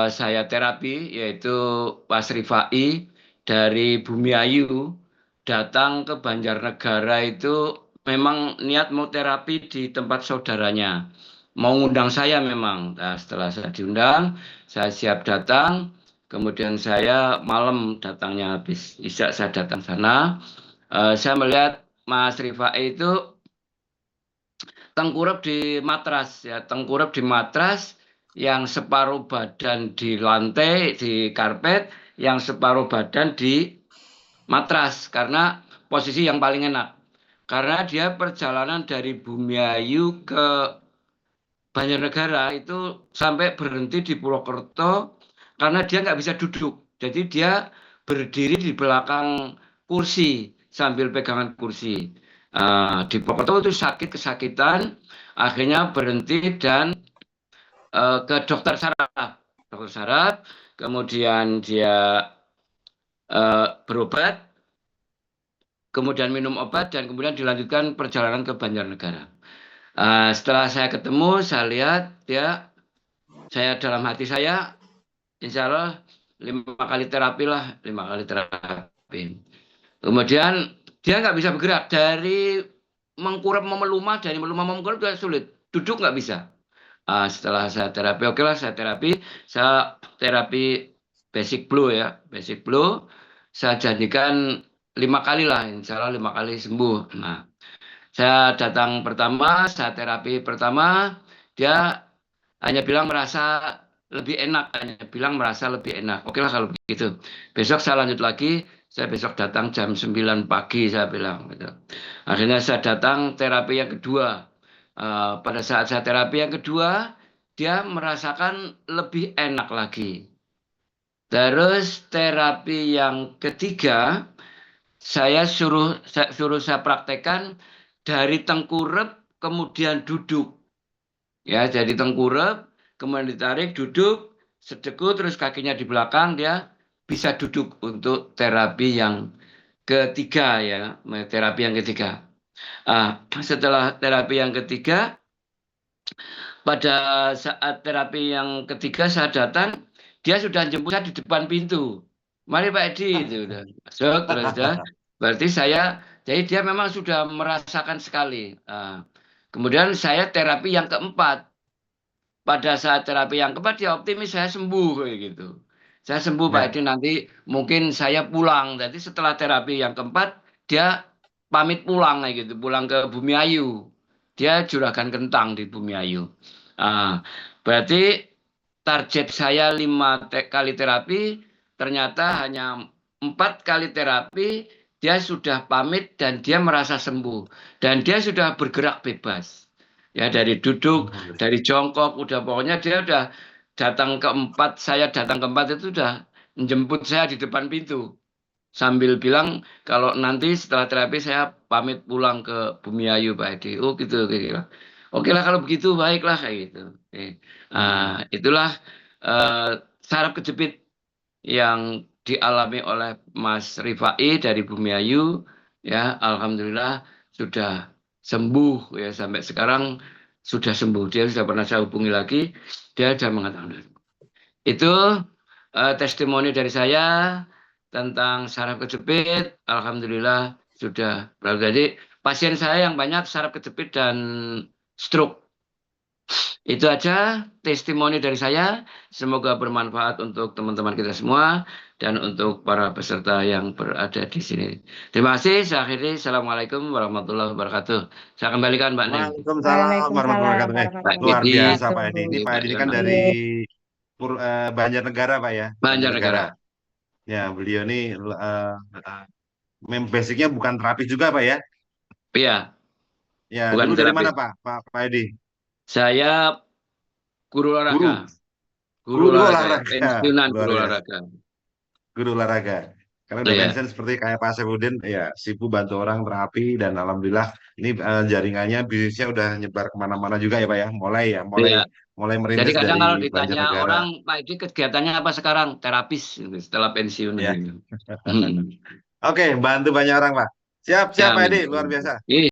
saya terapi, yaitu Mas Rifai dari Bumiayu, datang ke Banjarnegara itu memang niat mau terapi di tempat saudaranya. Mau ngundang saya memang. Nah, setelah saya diundang, saya siap datang. Kemudian saya malam datangnya habis isya saya datang sana. Saya melihat Mas Rifai itu tengkurap di matras ya, tengkurap di matras yang separuh badan di lantai di karpet, yang separuh badan di matras karena posisi yang paling enak. Karena dia perjalanan dari Bumiayu ke Banjarnegara itu sampai berhenti di Purwokerto karena dia nggak bisa duduk. Jadi dia berdiri di belakang kursi sambil pegangan kursi. Di Purwokerto itu sakit kesakitan, akhirnya berhenti dan ke dokter saraf, kemudian dia berobat, kemudian minum obat dan kemudian dilanjutkan perjalanan ke Banjarnegara. Setelah saya ketemu, saya lihat dia, saya dalam hati saya, insya Allah 5 kali terapi lah, 5 kali terapi. Kemudian dia nggak bisa bergerak dari mengkurap memelumah, dari melumah mengkurap juga sulit, duduk nggak bisa. Setelah saya terapi, oke lah saya terapi basic blow ya, basic blow. Saya jadikan 5 kali lah, insya Allah 5 kali sembuh. Nah, saya datang pertama, saya terapi pertama, dia hanya bilang merasa lebih enak, hanya bilang merasa lebih enak. Oke lah kalau begitu. Besok saya lanjut lagi, saya besok datang jam 9 pagi, saya bilang gitu. Akhirnya saya datang terapi yang kedua. Pada saat saya terapi yang kedua, dia merasakan lebih enak lagi. Terus terapi yang ketiga, saya praktekkan dari tengkurap kemudian duduk. Ya, jadi tengkurap, kemudian ditarik, duduk, sedekut, terus kakinya di belakang, dia bisa duduk untuk terapi yang ketiga ya, terapi yang ketiga. Setelah terapi yang ketiga, pada saat terapi yang ketiga saya datang, dia sudah jemput saya di depan pintu. Mari Pak Edi, itu udah masuk terus sudah. Berarti jadi dia memang sudah merasakan sekali. Kemudian saya terapi yang keempat. Pada saat terapi yang keempat dia optimis saya sembuh kayak gitu. Saya sembuh Pak Ya. Edi, nanti mungkin saya pulang. Jadi setelah terapi yang keempat dia pamit pulang kayak gitu, pulang ke Bumiayu. Dia juragan kentang di Bumiayu. Ah, berarti target saya 5 kali terapi, ternyata hanya 4 kali terapi dia sudah pamit dan dia merasa sembuh dan dia sudah bergerak bebas. Ya dari duduk, dari jongkok, udah pokoknya dia udah saya datang keempat itu udah menjemput saya di depan pintu sambil bilang kalau nanti setelah terapi saya pamit pulang ke Bumiayu Pak Edi. Oh gitu, gitu. Oke lah kalau begitu baiklah kayak gitu. Itulah saraf kejepit yang dialami oleh Mas Rifai dari Bumiayu. Ya, alhamdulillah sudah sembuh ya sampai sekarang sudah sembuh. Dia sudah pernah saya hubungi lagi, dia sudah mengatakan itu testimoni dari saya tentang saraf kejepit. Alhamdulillah sudah berlalu. Jadi pasien saya yang banyak saraf kejepit dan stroke. Itu aja testimoni dari saya. Semoga bermanfaat untuk teman-teman kita semua dan untuk para peserta yang berada di sini. Terima kasih. Saya akhiri. Assalamualaikum warahmatullahi wabarakatuh. Saya kembalikan Mbak Ning. Waalaikumsalam warahmatullahi Waalaikumsalam wabarakatuh. Pak warahmatullahi Luar Didi, biasa wabarakatuh. Pak Edi. Ini Pak Pak Edi ini kan Yono. dari Iya, Banjarnegara Pak ya. Banjarnegara. Banjarnegara. Ya, beliau ini basicnya bukan terapis juga Pak ya. Iya, Ya, bukan dulu dari mana terapis. Pak Edi? Saya guru olahraga. Guru. Guru Guru olahraga ya. olahraga. Pensiunan Luar guru biasa. olahraga. Guru olahraga. Karena udah Iya. mention seperti kayak Pak Sefudin, ya sibuk bantu orang terapi dan alhamdulillah ini jaringannya bisnisnya udah nyebar kemana-mana juga ya Pak ya. Iya. Mulai Jadi merintis kadang kalau dari ditanya Banjarnegara. orang, Pak ini kegiatannya apa sekarang? Terapis gitu, setelah pensiun Ya. gitu. Hmm. Oke, bantu banyak orang Pak. Siap, siap Ya, Pak amin. Edi, luar biasa. Ih,